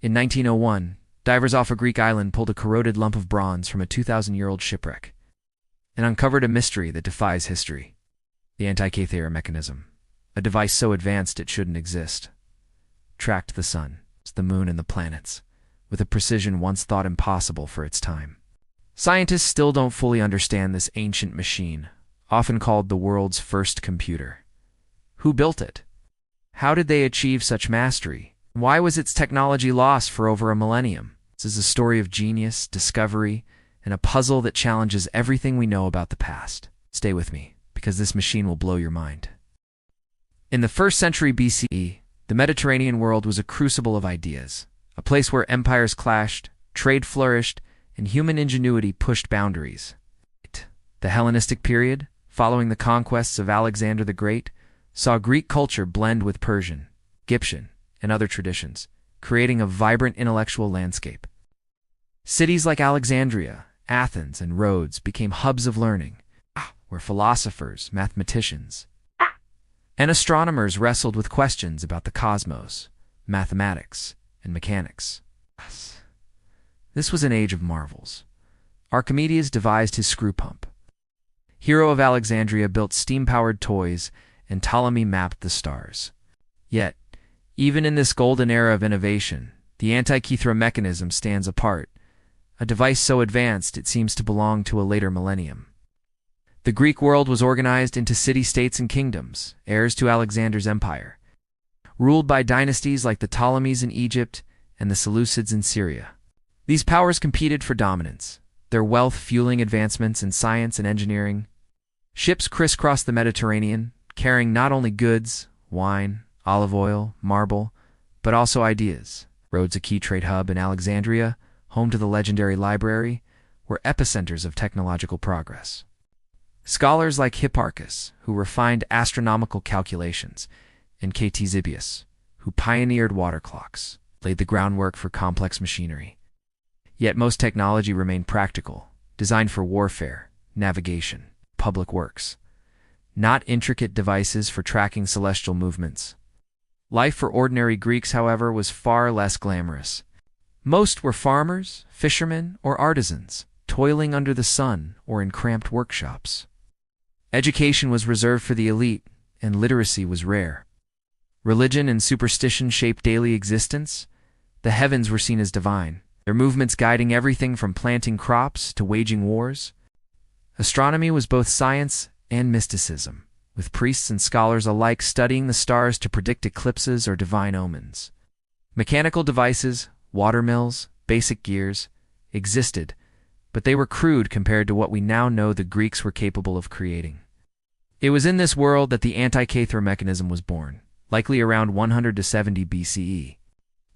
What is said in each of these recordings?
In 1901, divers off a Greek island pulled a corroded lump of bronze from a 2,000-year-old shipwreck and uncovered a mystery that defies history: the Antikythera Mechanism, a device so advanced it shouldn't exist, tracked the sun, the moon, and the planets with a precision once thought impossible for its time. Scientists still don't fully understand this ancient machine, often called the world's first computer. Who built it? How did they achieve such mastery? Why was its technology lost for over a millennium? This is a story of genius, discovery, and a puzzle that challenges everything we know about the past. Stay with me, because this machine will blow your mind. In the 1st century BCE, the Mediterranean world was a crucible of ideas, a place where empires clashed, trade flourished, and human ingenuity pushed boundaries. The Hellenistic period, following the conquests of Alexander the Great, saw Greek culture blend with Persian, Egyptian, and other traditions, creating a vibrant intellectual landscape. Cities like Alexandria, Athens, and Rhodes became hubs of learning, where philosophers, mathematicians, and astronomers wrestled with questions about the cosmos, mathematics, and mechanics. This was an age of marvels. Archimedes devised his screw pump. Hero of Alexandria built steam-powered toys, and Ptolemy mapped the stars. Yet, even in this golden era of innovation, the Antikythera Mechanism stands apart, a device so advanced it seems to belong to a later millennium. The Greek world was organized into city-states and kingdoms, heirs to Alexander's empire, ruled by dynasties like the Ptolemies in Egypt and the Seleucids in Syria. These powers competed for dominance, their wealth fueling advancements in science and engineering. Ships crisscrossed the Mediterranean, carrying not only goods, wine, olive oil, marble, but also ideas. Rhodes, a key trade hub, in Alexandria, home to the legendary library, were epicenters of technological progress. Scholars like Hipparchus, who refined astronomical calculations, and Ctesibius, who pioneered water clocks, laid the groundwork for complex machinery. Yet most technology remained practical, designed for warfare, navigation, public works, not intricate devices for tracking celestial movements. Life for ordinary Greeks, however, was far less glamorous. Most were farmers, fishermen, or artisans, toiling under the sun or in cramped workshops. Education was reserved for the elite, and literacy was rare. Religion and superstition shaped daily existence. The heavens were seen as divine, their movements guiding everything from planting crops to waging wars. Astronomy was both science and mysticism, with priests and scholars alike studying the stars to predict eclipses or divine omens. Mechanical devices, water mills, basic gears, existed, but they were crude compared to what we now know the Greeks were capable of creating. It was in this world that the Antikythera Mechanism was born, likely around 100 to 70 BCE.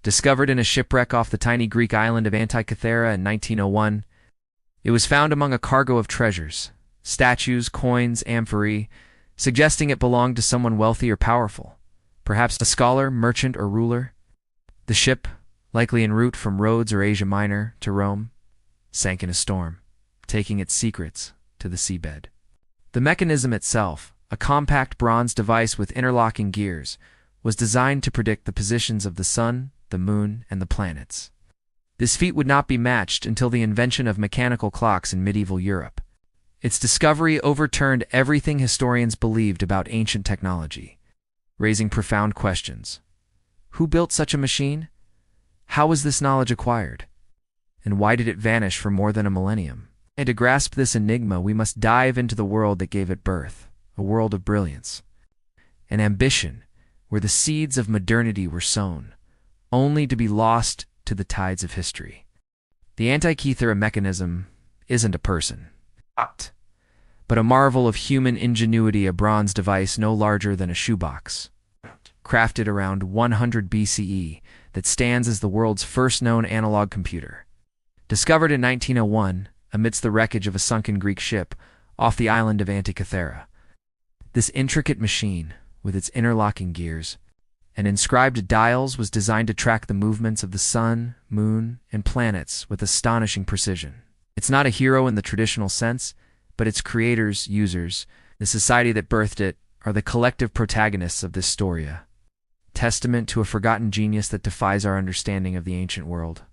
Discovered in a shipwreck off the tiny Greek island of Antikythera in 1901, it was found among a cargo of treasures, statues, coins, amphorae, suggesting it belonged to someone wealthy or powerful, perhaps a scholar, merchant, or ruler. The ship, likely en route from Rhodes or Asia Minor to Rome, sank in a storm, taking its secrets to the seabed. The mechanism itself, a compact bronze device with interlocking gears, was designed to predict the positions of the sun, the moon, and the planets. This feat would not be matched until the invention of mechanical clocks in medieval Europe. Its discovery overturned everything historians believed about ancient technology, raising profound questions. Who built such a machine? How was this knowledge acquired? And why did it vanish for more than a millennium? And to grasp this enigma, we must dive into the world that gave it birth, a world of brilliance and ambition, where the seeds of modernity were sown, only to be lost to the tides of history. The Antikythera Mechanism isn't a person, but a marvel of human ingenuity, a bronze device no larger than a shoebox, crafted around 100 BCE, that stands as the world's first known analog computer. Discovered in 1901, amidst the wreckage of a sunken Greek ship off the island of Antikythera. This intricate machine, with its interlocking gears and inscribed dials, was designed to track the movements of the sun, moon, and planets with astonishing precision. It's not a hero in the traditional sense, but its creators, users, the society that birthed it, are the collective protagonists of this story. testament to a forgotten genius that defies our understanding of the ancient world.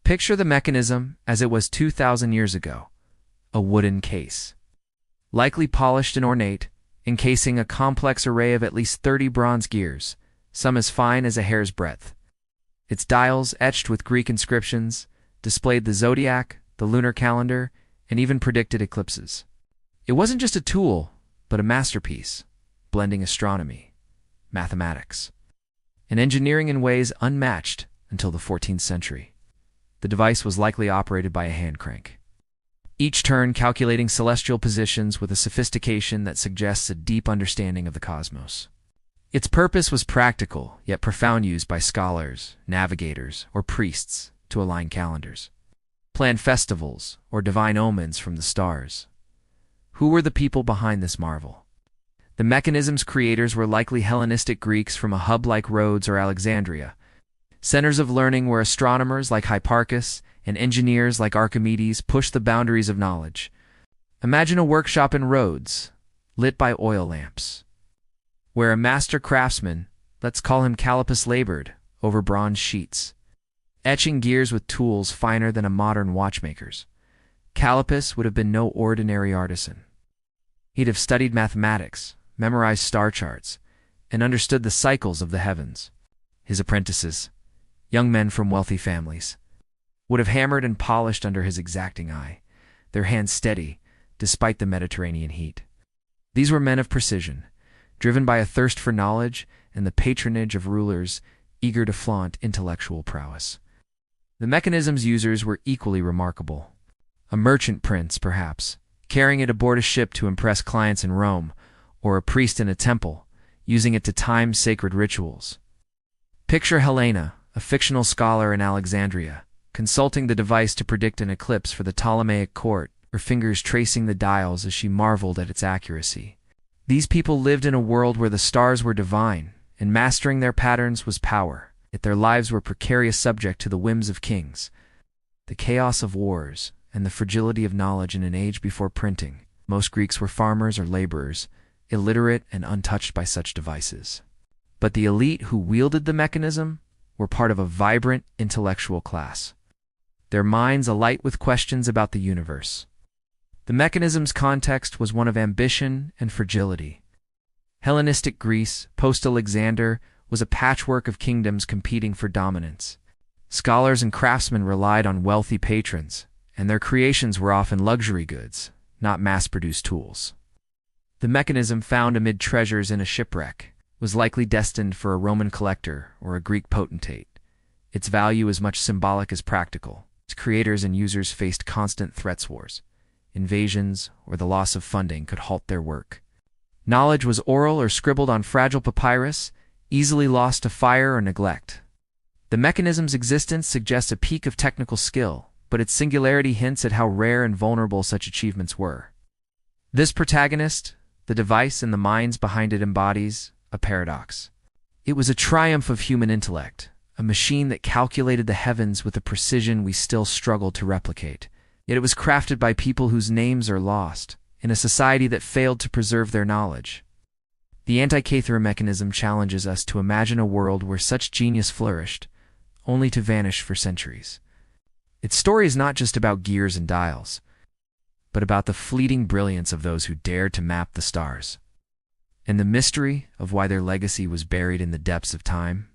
Picture the mechanism as it was 2,000 years ago, a wooden case, likely polished and ornate, encasing a complex array of at least 30 bronze gears, some as fine as a hair's breadth. Its dials, etched with Greek inscriptions, displayed the zodiac, the lunar calendar, and even predicted eclipses. It wasn't just a tool, but a masterpiece, blending astronomy, mathematics, and engineering in ways unmatched until the 14th century. The device was likely operated by a hand crank, each turn calculating celestial positions with a sophistication that suggests a deep understanding of the cosmos. Its purpose was practical, yet profound, used by scholars, navigators, or priests to align calendars, plan festivals, or divine omens from the stars. Who were the people behind this marvel? The mechanism's creators were likely Hellenistic Greeks from a hub like Rhodes or Alexandria, centers of learning where astronomers like Hipparchus and engineers like Archimedes pushed the boundaries of knowledge. Imagine a workshop in Rhodes, lit by oil lamps, where a master craftsman, let's call him Callippus, labored over bronze sheets, etching gears with tools finer than a modern watchmaker's. Callippus would have been no ordinary artisan. He'd have studied mathematics, memorized star charts, and understood the cycles of the heavens. His apprentices, young men from wealthy families, would have hammered and polished under his exacting eye, their hands steady despite the Mediterranean heat. These were men of precision, driven by a thirst for knowledge and the patronage of rulers eager to flaunt intellectual prowess. The mechanism's users were equally remarkable. A merchant prince, perhaps, carrying it aboard a ship to impress clients in Rome, or a priest in a temple, using it to time sacred rituals. Picture Helena, a fictional scholar in Alexandria, consulting the device to predict an eclipse for the Ptolemaic court, her fingers tracing the dials as she marveled at its accuracy. These people lived in a world where the stars were divine, and mastering their patterns was power, yet their lives were precarious, subject to the whims of kings, the chaos of wars, and the fragility of knowledge in an age before printing. Most Greeks were farmers or laborers, illiterate and untouched by such devices. But the elite who wielded the mechanism were part of a vibrant intellectual class, their minds alight with questions about the universe. The mechanism's context was one of ambition and fragility. Hellenistic Greece, post-Alexander, was a patchwork of kingdoms competing for dominance. Scholars and craftsmen relied on wealthy patrons, and their creations were often luxury goods, not mass-produced tools. The mechanism, found amid treasures in a shipwreck, was likely destined for a Roman collector or a Greek potentate. Its value is much symbolic as practical. Its creators and users faced constant threats. Wars, invasions, or the loss of funding could halt their work. Knowledge was oral or scribbled on fragile papyrus, easily lost to fire or neglect. The mechanism's existence suggests a peak of technical skill, but its singularity hints at how rare and vulnerable such achievements were. This protagonist, the device and the minds behind it, embodies a paradox. It was a triumph of human intellect, a machine that calculated the heavens with a precision we still struggle to replicate. Yet it was crafted by people whose names are lost, in a society that failed to preserve their knowledge. The Antikythera Mechanism challenges us to imagine a world where such genius flourished, only to vanish for centuries. Its story is not just about gears and dials, but about the fleeting brilliance of those who dared to map the stars, and the mystery of why their legacy was buried in the depths of time.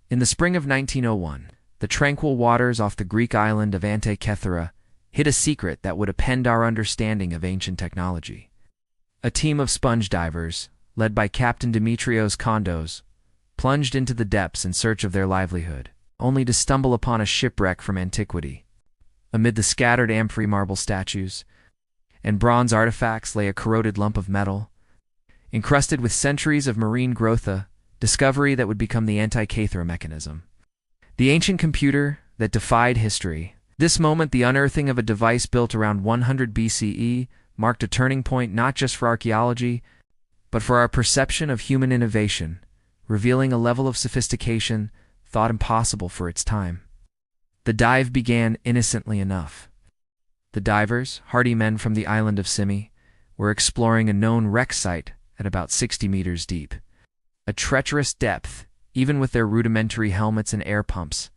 In the spring of 1901, the tranquil waters off the Greek island of Antikythera hid a secret that would upend our understanding of ancient technology. A team of sponge divers, led by Captain Dimitrios Kondos, plunged into the depths in search of their livelihood, only to stumble upon a shipwreck from antiquity. Amid the scattered amphory marble statues and bronze artifacts lay a corroded lump of metal, encrusted with centuries of marine growth, a discovery that would become the Antikythera Mechanism, the ancient computer that defied history. This moment, the unearthing of a device built around 100 BCE, marked a turning point not just for archaeology, but for our perception of human innovation, revealing a level of sophistication thought impossible for its time. The dive began innocently enough. The divers, hardy men from the island of Simi, were exploring a known wreck site at about 60 meters deep, a treacherous depth even with their rudimentary helmets and air pumps.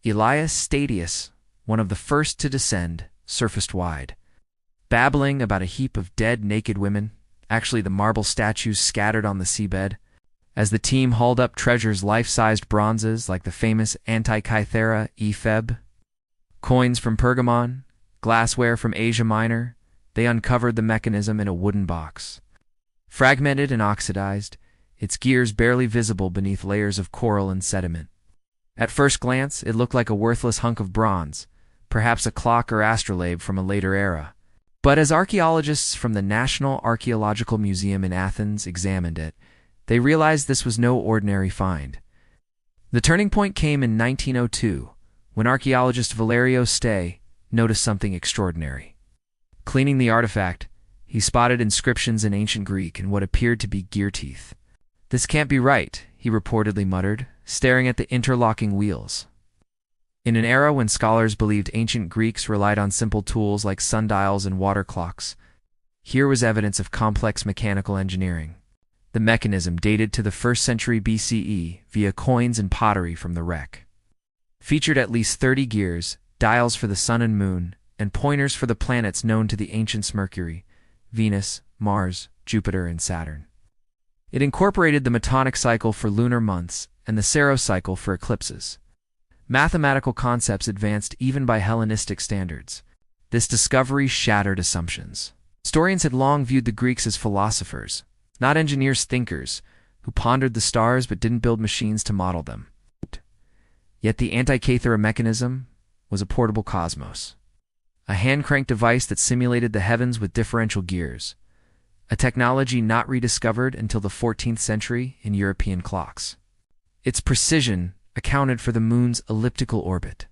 Elias Statius, one of the first to descend, surfaced wide, babbling about a heap of dead, naked women, actually the marble statues scattered on the seabed, as the team hauled up treasures life-sized bronzes like the famous Antikythera Mechanism, coins from Pergamon, glassware from Asia Minor. They uncovered the mechanism in a wooden box. Fragmented and oxidized, its gears barely visible beneath layers of coral and sediment. At first glance, it looked like a worthless hunk of bronze, perhaps a clock or astrolabe from a later era. But as archaeologists from the National Archaeological Museum in Athens examined it, they realized this was no ordinary find. The turning point came in 1902, when archaeologist Valerio Stay noticed something extraordinary. Cleaning the artifact, he spotted inscriptions in ancient Greek and what appeared to be gear teeth. "This can't be right," he reportedly muttered, staring at the interlocking wheels. In an era when scholars believed ancient Greeks relied on simple tools like sundials and water clocks, here was evidence of complex mechanical engineering. The mechanism dated to the 1st century BCE via coins and pottery from the wreck. Featured at least 30 gears, dials for the sun and moon, and pointers for the planets known to the ancients: Mercury, Venus, Mars, Jupiter, and Saturn. It incorporated the Metonic cycle for lunar months and the Saros cycle for eclipses. Mathematical concepts advanced even by Hellenistic standards. This discovery shattered assumptions. Historians had long viewed the Greeks as philosophers, not engineers-thinkers, who pondered the stars but didn't build machines to model them. Yet the Antikythera Mechanism was a portable cosmos, a hand-cranked device that simulated the heavens with differential gears, a technology not rediscovered until the 14th century in European clocks. Its precision accounted for the moon's elliptical orbit,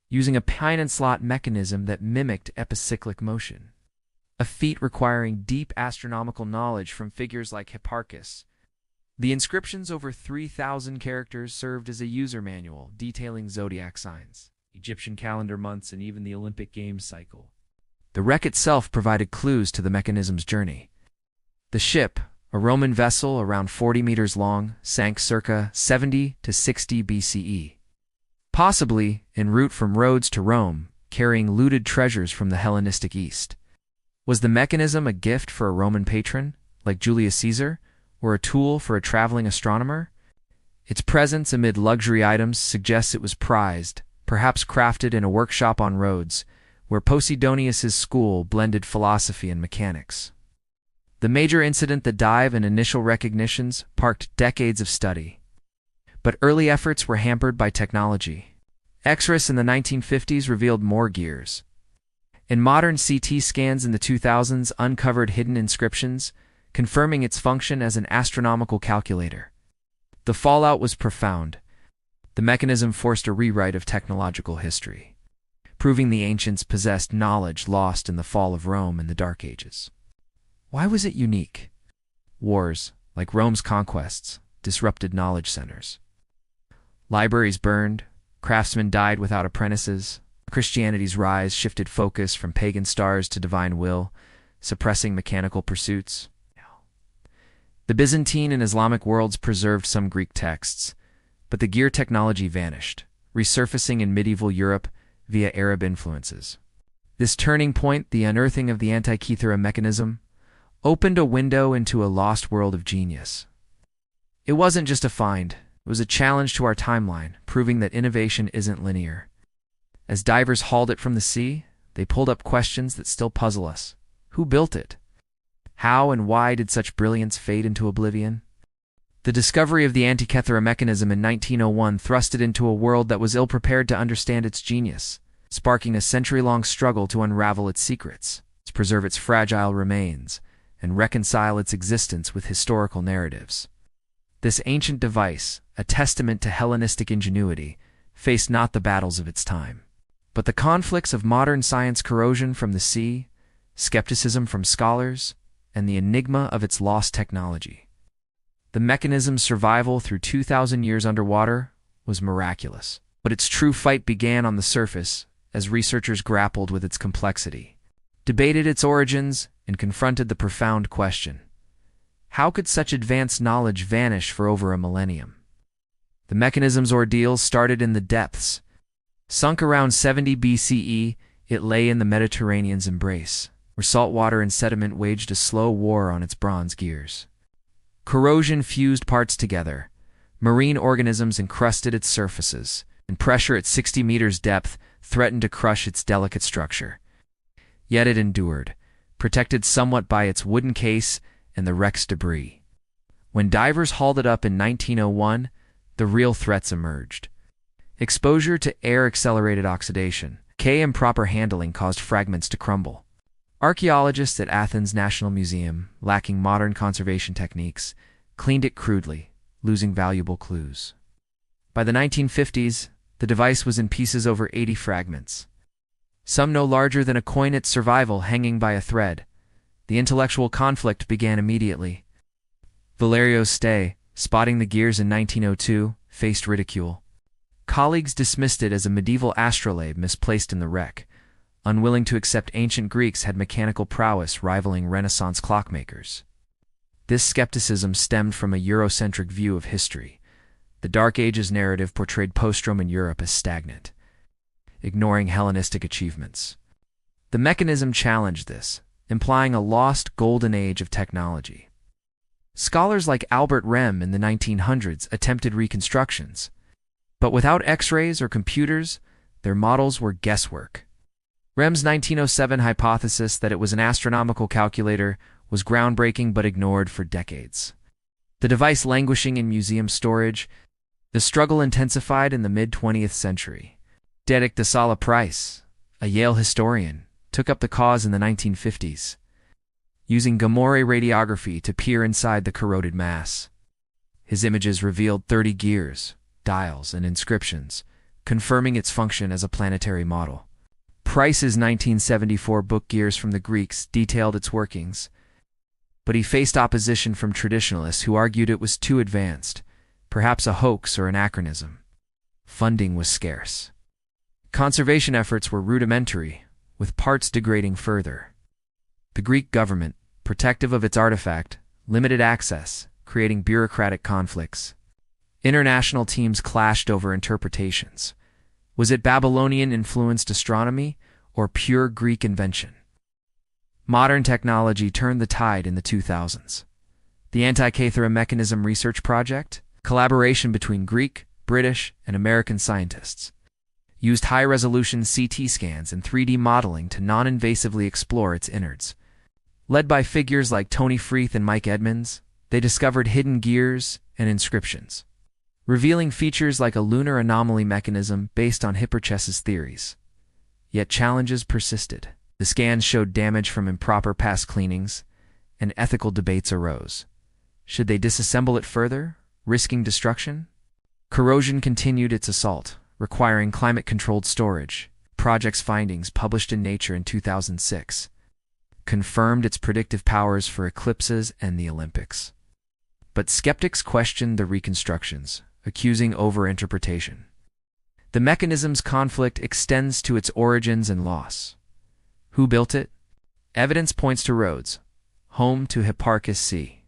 using a pine and slot mechanism that mimicked epicyclic motion, a feat requiring deep astronomical knowledge from figures like Hipparchus. The inscriptions, over 3,000 characters, served as a user manual detailing zodiac signs, Egyptian calendar months, and even the Olympic Games cycle. The wreck itself provided clues to the mechanism's journey. The ship, a Roman vessel around 40 meters long, sank circa 70 to 60 BCE, possibly en route from Rhodes to Rome, carrying looted treasures from the Hellenistic East. Was the mechanism a gift for a Roman patron, like Julius Caesar, or a tool for a traveling astronomer? Its presence amid luxury items suggests it was prized, perhaps crafted in a workshop on Rhodes, where Posidonius's school blended philosophy and mechanics. The major incident, the dive and initial recognitions, sparked decades of study. But early efforts were hampered by technology. X-rays in the 1950s revealed more gears, and modern CT scans in the 2000s uncovered hidden inscriptions, confirming its function as an astronomical calculator. The fallout was profound. The mechanism forced a rewrite of technological history, proving the ancients possessed knowledge lost in the fall of Rome in the Dark Ages. Why was it unique? Wars, like Rome's conquests, disrupted knowledge centers. Libraries burned, craftsmen died without apprentices. Christianity's rise shifted focus from pagan stars to divine will, suppressing mechanical pursuits. The Byzantine and Islamic worlds preserved some Greek texts, but the gear technology vanished, resurfacing in medieval Europe via Arab influences. This turning point, the unearthing of the Antikythera Mechanism, opened a window into a lost world of genius. It wasn't just a find, it was a challenge to our timeline, proving that innovation isn't linear. As divers hauled it from the sea, they pulled up questions that still puzzle us. Who built it? How and why did such brilliance fade into oblivion? The discovery of the Antikythera Mechanism in 1901 thrust it into a world that was ill-prepared to understand its genius, sparking a century-long struggle to unravel its secrets, to preserve its fragile remains, and reconcile its existence with historical narratives. This ancient device, a testament to Hellenistic ingenuity, faced not the battles of its time, but the conflicts of modern science: corrosion from the sea, skepticism from scholars, and the enigma of its lost technology. The mechanism's survival through 2,000 years underwater was miraculous, but its true fight began on the surface as researchers grappled with its complexity, debated its origins, and confronted the profound question: how could such advanced knowledge vanish for over a millennium? The mechanism's ordeals started in the depths. Sunk around 70 BCE, it lay in the Mediterranean's embrace, where salt water and sediment waged a slow war on its bronze gears. Corrosion fused parts together. Marine organisms encrusted its surfaces, and pressure at 60 meters depth threatened to crush its delicate structure. Yet it endured, protected somewhat by its wooden case and the wreck's debris. When divers hauled it up in 1901, the real threats emerged. Exposure to air-accelerated oxidation, improper handling caused fragments to crumble. Archaeologists at Athens National Museum, lacking modern conservation techniques, cleaned it crudely, losing valuable clues. By the 1950s, the device was in pieces over 80 fragments, some no larger than a coin, its survival hanging by a thread. The intellectual conflict began immediately. Valerio Stay, spotting the gears in 1902, faced ridicule. Colleagues dismissed it as a medieval astrolabe misplaced in the wreck, unwilling to accept ancient Greeks had mechanical prowess rivaling Renaissance clockmakers. This skepticism stemmed from a Eurocentric view of history. The Dark Ages narrative portrayed post-Roman Europe as stagnant, ignoring Hellenistic achievements. The mechanism challenged this, implying a lost golden age of technology. Scholars like Albert Rehm in the 1900s attempted reconstructions, but without X-rays or computers, their models were guesswork. Rehm's 1907 hypothesis that it was an astronomical calculator was groundbreaking but ignored for decades. The device languishing in museum storage, the struggle intensified in the mid-20th century. Dedek de Sala Price, a Yale historian, took up the cause in the 1950s, using gamma-ray radiography to peer inside the corroded mass. His images revealed 30 gears, dials, and inscriptions, confirming its function as a planetary model. Price's 1974 book Gears from the Greeks detailed its workings, but he faced opposition from traditionalists who argued it was too advanced, perhaps a hoax or anachronism. Funding was scarce. Conservation efforts were rudimentary, with parts degrading further. The Greek government, protective of its artifact, limited access, creating bureaucratic conflicts. International teams clashed over interpretations. Was it Babylonian-influenced astronomy or pure Greek invention? Modern technology turned the tide in the 2000s. The Antikythera Mechanism Research Project, collaboration between Greek, British, and American scientists, used high-resolution CT scans and 3D modeling to non-invasively explore its innards. Led by figures like Tony Freeth and Mike Edmonds, they discovered hidden gears and inscriptions, revealing features like a lunar anomaly mechanism based on Hipparchus's theories. Yet challenges persisted. The scans showed damage from improper past cleanings, and ethical debates arose. Should they disassemble it further, risking destruction? Corrosion continued its assault, requiring climate-controlled storage. Project's findings, published in Nature in 2006, confirmed its predictive powers for eclipses and the Olympics. But skeptics questioned the reconstructions, accusing overinterpretation. The mechanism's conflict extends to its origins and loss. Who built it? Evidence points to Rhodes, home to Hipparchus c.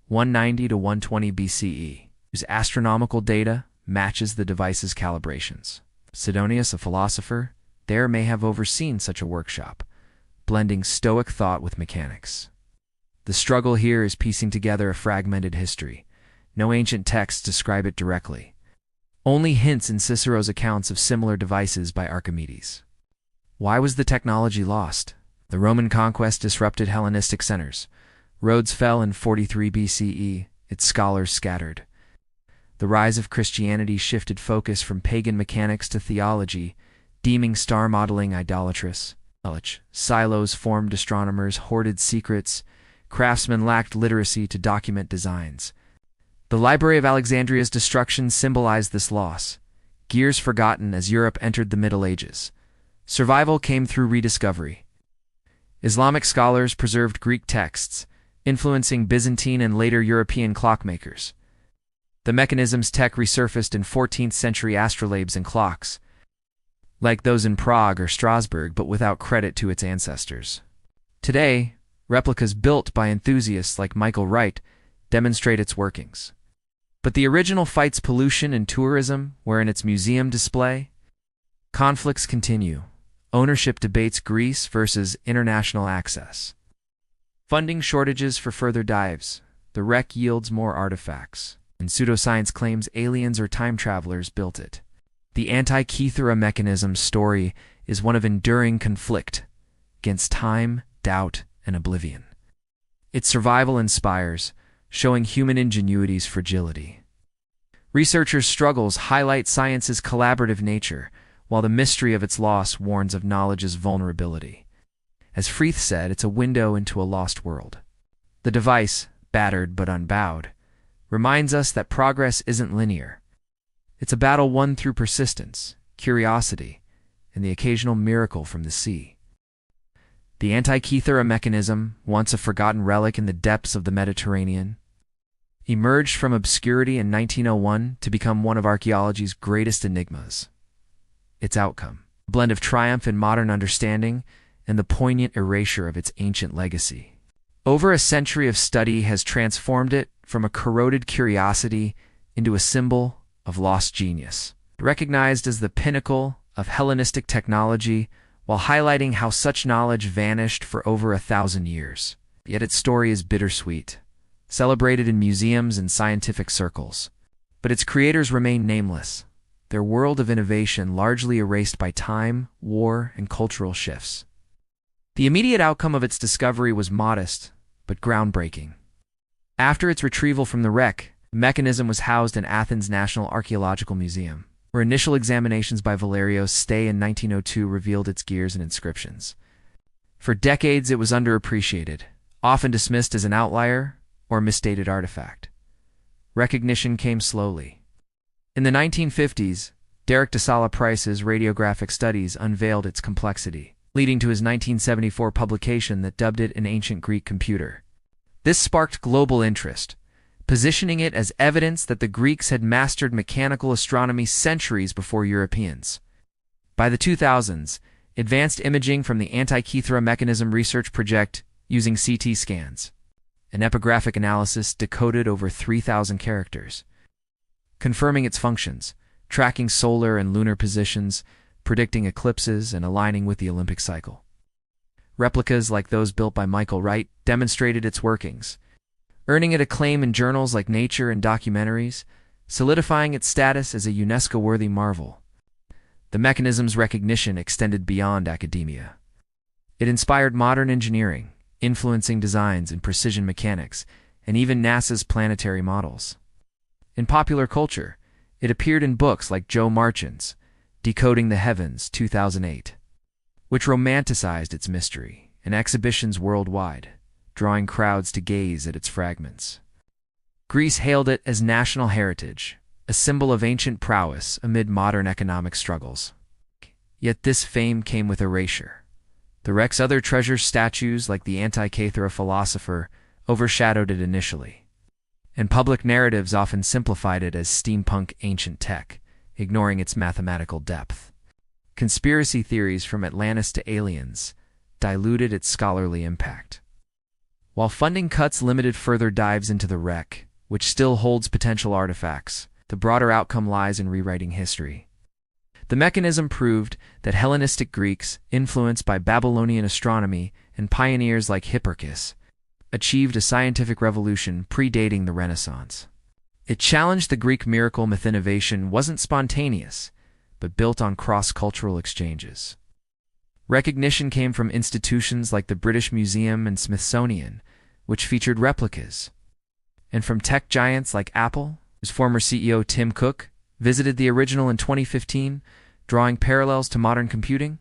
190 to 120 BCE, whose astronomical data matches the device's calibrations. Sidonius, a philosopher, there may have overseen such a workshop, blending Stoic thought with mechanics. The struggle here is piecing together a fragmented history. No ancient texts describe it directly. Only hints in Cicero's accounts of similar devices by Archimedes. Why was the technology lost? The Roman conquest disrupted Hellenistic centers. Rhodes fell in 43 BCE, its scholars scattered. The rise of Christianity shifted focus from pagan mechanics to theology, deeming star modeling idolatrous. Silos formed astronomers, hoarded secrets. Craftsmen lacked literacy to document designs. The Library of Alexandria's destruction symbolized this loss. Gears forgotten as Europe entered the Middle Ages. Survival came through rediscovery. Islamic scholars preserved Greek texts, influencing Byzantine and later European clockmakers. The mechanism's tech resurfaced in 14th-century astrolabes and clocks, like those in Prague or Strasbourg, but without credit to its ancestors. Today, replicas built by enthusiasts like Michael Wright demonstrate its workings. But the original fights pollution and tourism, where in its museum display, conflicts continue. Ownership debates Greece versus international access. Funding shortages for further dives. The wreck yields more artifacts, and pseudoscience claims aliens or time travelers built it. The Antikythera Mechanism story is one of enduring conflict against time, doubt, and oblivion. Its survival inspires, showing human ingenuity's fragility. Researchers' struggles highlight science's collaborative nature, while the mystery of its loss warns of knowledge's vulnerability. As Freeth said, it's a window into a lost world. The device, battered but unbowed, reminds us that progress isn't linear. It's a battle won through persistence, curiosity, and the occasional miracle from the sea. The Antikythera Mechanism, once a forgotten relic in the depths of the Mediterranean, emerged from obscurity in 1901 to become one of archaeology's greatest enigmas. Its outcome, a blend of triumph in modern understanding and the poignant erasure of its ancient legacy. Over a century of study has transformed it from a corroded curiosity into a symbol of lost genius, recognized as the pinnacle of Hellenistic technology while highlighting how such knowledge vanished for over 1,000 years. Yet its story is bittersweet, celebrated in museums and scientific circles. But its creators remain nameless, their world of innovation largely erased by time, war, and cultural shifts. The immediate outcome of its discovery was modest, but groundbreaking. After its retrieval from the wreck, the mechanism was housed in Athens' National Archaeological Museum, where initial examinations by Valerios Stay in 1902 revealed its gears and inscriptions. For decades it was underappreciated, often dismissed as an outlier or misdated artifact. Recognition came slowly. In the 1950s, Derek de Sala Price's radiographic studies unveiled its complexity, leading to his 1974 publication that dubbed it an ancient Greek computer. This sparked global interest, positioning it as evidence that the Greeks had mastered mechanical astronomy centuries before Europeans. By the 2000s, advanced imaging from the Antikythera Mechanism research project using CT scans, an epigraphic analysis decoded over 3,000 characters, confirming its functions, tracking solar and lunar positions, predicting eclipses, and aligning with the Olympic cycle. Replicas like those built by Michael Wright demonstrated its workings, earning it acclaim in journals like Nature and documentaries, solidifying its status as a UNESCO-worthy marvel. The mechanism's recognition extended beyond academia. It inspired modern engineering, influencing designs in precision mechanics, and even NASA's planetary models. In popular culture, it appeared in books like Joe Marchand's Decoding the Heavens 2008, which romanticized its mystery, and exhibitions worldwide, drawing crowds to gaze at its fragments. Greece hailed it as national heritage, a symbol of ancient prowess amid modern economic struggles. Yet this fame came with erasure. The wreck's other treasure statues, like the Antikythera philosopher, overshadowed it initially, and public narratives often simplified it as steampunk ancient tech, ignoring its mathematical depth. Conspiracy theories from Atlantis to aliens diluted its scholarly impact. While funding cuts limited further dives into the wreck, which still holds potential artifacts, the broader outcome lies in rewriting history. The mechanism proved that Hellenistic Greeks, influenced by Babylonian astronomy and pioneers like Hipparchus, achieved a scientific revolution predating the Renaissance. It challenged the Greek miracle myth. Innovation wasn't spontaneous, but built on cross-cultural exchanges. Recognition came from institutions like the British Museum and Smithsonian, which featured replicas, and from tech giants like Apple, whose former CEO Tim Cook visited the original in 2015, drawing parallels to modern computing.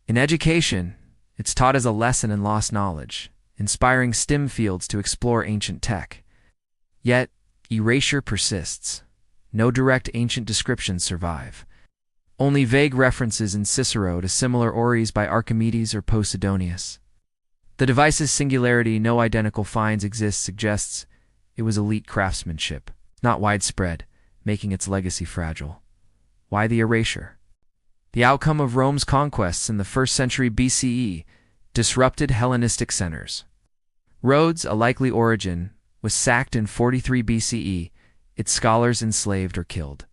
In education, it's taught as a lesson in lost knowledge, inspiring STEM fields to explore ancient tech. Yet, erasure persists. No direct ancient descriptions survive. Only vague references in Cicero to similar ories by Archimedes or Posidonius. The device's singularity, no identical finds exist, suggests it was elite craftsmanship, not widespread, making its legacy fragile. Why the erasure? The outcome of Rome's conquests in the 1st century BCE disrupted Hellenistic centers. Rhodes, a likely origin, was sacked in 43 BCE, its scholars enslaved or killed.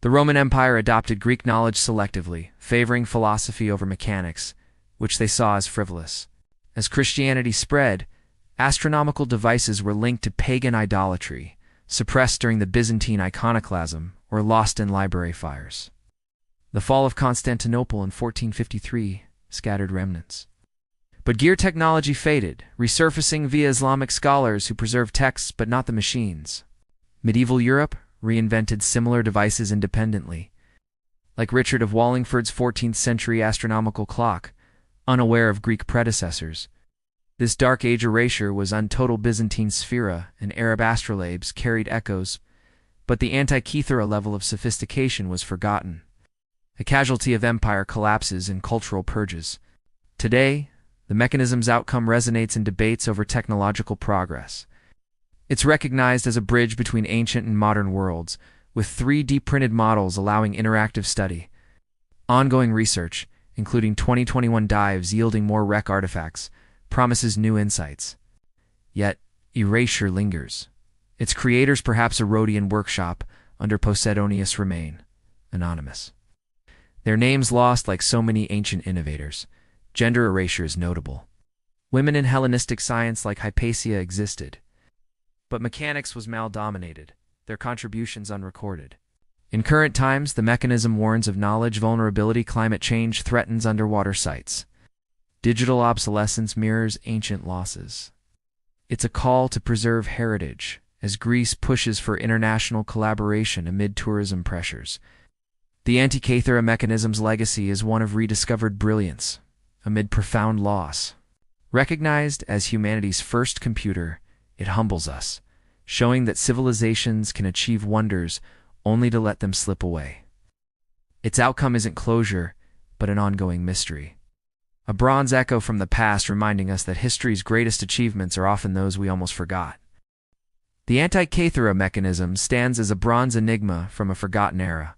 The Roman Empire adopted Greek knowledge selectively, favoring philosophy over mechanics, which they saw as frivolous. As Christianity spread, astronomical devices were linked to pagan idolatry, suppressed during the Byzantine iconoclasm, or lost in library fires. The fall of Constantinople in 1453 scattered remnants. But gear technology faded, resurfacing via Islamic scholars who preserved texts but not the machines. Medieval Europe reinvented similar devices independently. Like Richard of Wallingford's 14th-century astronomical clock, unaware of Greek predecessors. This Dark Age erasure was untotal Byzantine sphera, and Arab astrolabes carried echoes, but the Antikythera level of sophistication was forgotten. A casualty of empire collapses and cultural purges. Today, the mechanism's outcome resonates in debates over technological progress. It's recognized as a bridge between ancient and modern worlds, with 3D printed models allowing interactive study. Ongoing research, including 2021 dives yielding more wreck artifacts, promises new insights. Yet, erasure lingers. Its creators, perhaps a Rhodian workshop under Posidonius, remain anonymous. Their names lost like so many ancient innovators. Gender erasure is notable. Women in Hellenistic science like Hypatia existed. But mechanics was mal-dominated, their contributions unrecorded. In current times, the mechanism warns of knowledge vulnerability. Climate change threatens underwater sites. Digital obsolescence mirrors ancient losses. It's a call to preserve heritage, as Greece pushes for international collaboration amid tourism pressures. The Antikythera Mechanism's legacy is one of rediscovered brilliance, amid profound loss. Recognized as humanity's first computer, it humbles us, showing that civilizations can achieve wonders only to let them slip away. Its outcome isn't closure, but an ongoing mystery. A bronze echo from the past reminding us that history's greatest achievements are often those we almost forgot. The Antikythera Mechanism stands as a bronze enigma from a forgotten era.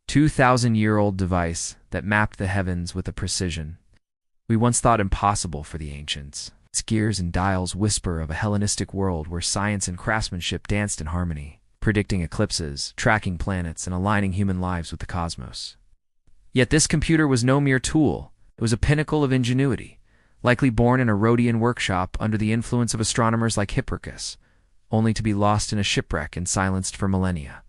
2,000-year-old device that mapped the heavens with a precision we once thought impossible for the ancients. Its gears and dials whisper of a Hellenistic world where science and craftsmanship danced in harmony, predicting eclipses, tracking planets, and aligning human lives with the cosmos. Yet this computer was no mere tool. It was a pinnacle of ingenuity, likely born in a Rhodian workshop under the influence of astronomers like Hipparchus, only to be lost in a shipwreck and silenced for millennia.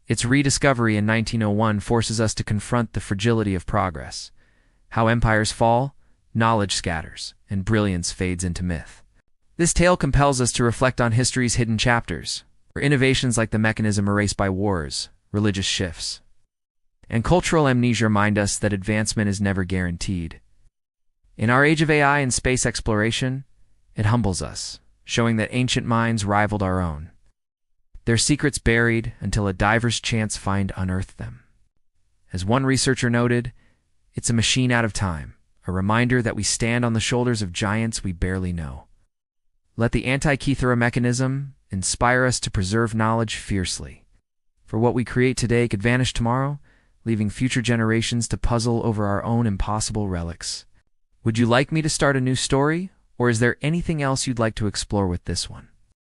Its rediscovery in 1901 forces us to confront the fragility of progress. How empires fall, knowledge scatters, and brilliance fades into myth. This tale compels us to reflect on history's hidden chapters, where innovations like the mechanism erased by wars, religious shifts, and cultural amnesia remind us that advancement is never guaranteed. In our age of AI and space exploration, it humbles us, showing that ancient minds rivaled our own. Their secrets buried until a diver's chance find unearthed them. As one researcher noted, it's a machine out of time, a reminder that we stand on the shoulders of giants we barely know. Let the Antikythera Mechanism inspire us to preserve knowledge fiercely. For what we create today could vanish tomorrow, leaving future generations to puzzle over our own impossible relics. Would you like me to start a new story, or is there anything else you'd like to explore with this one?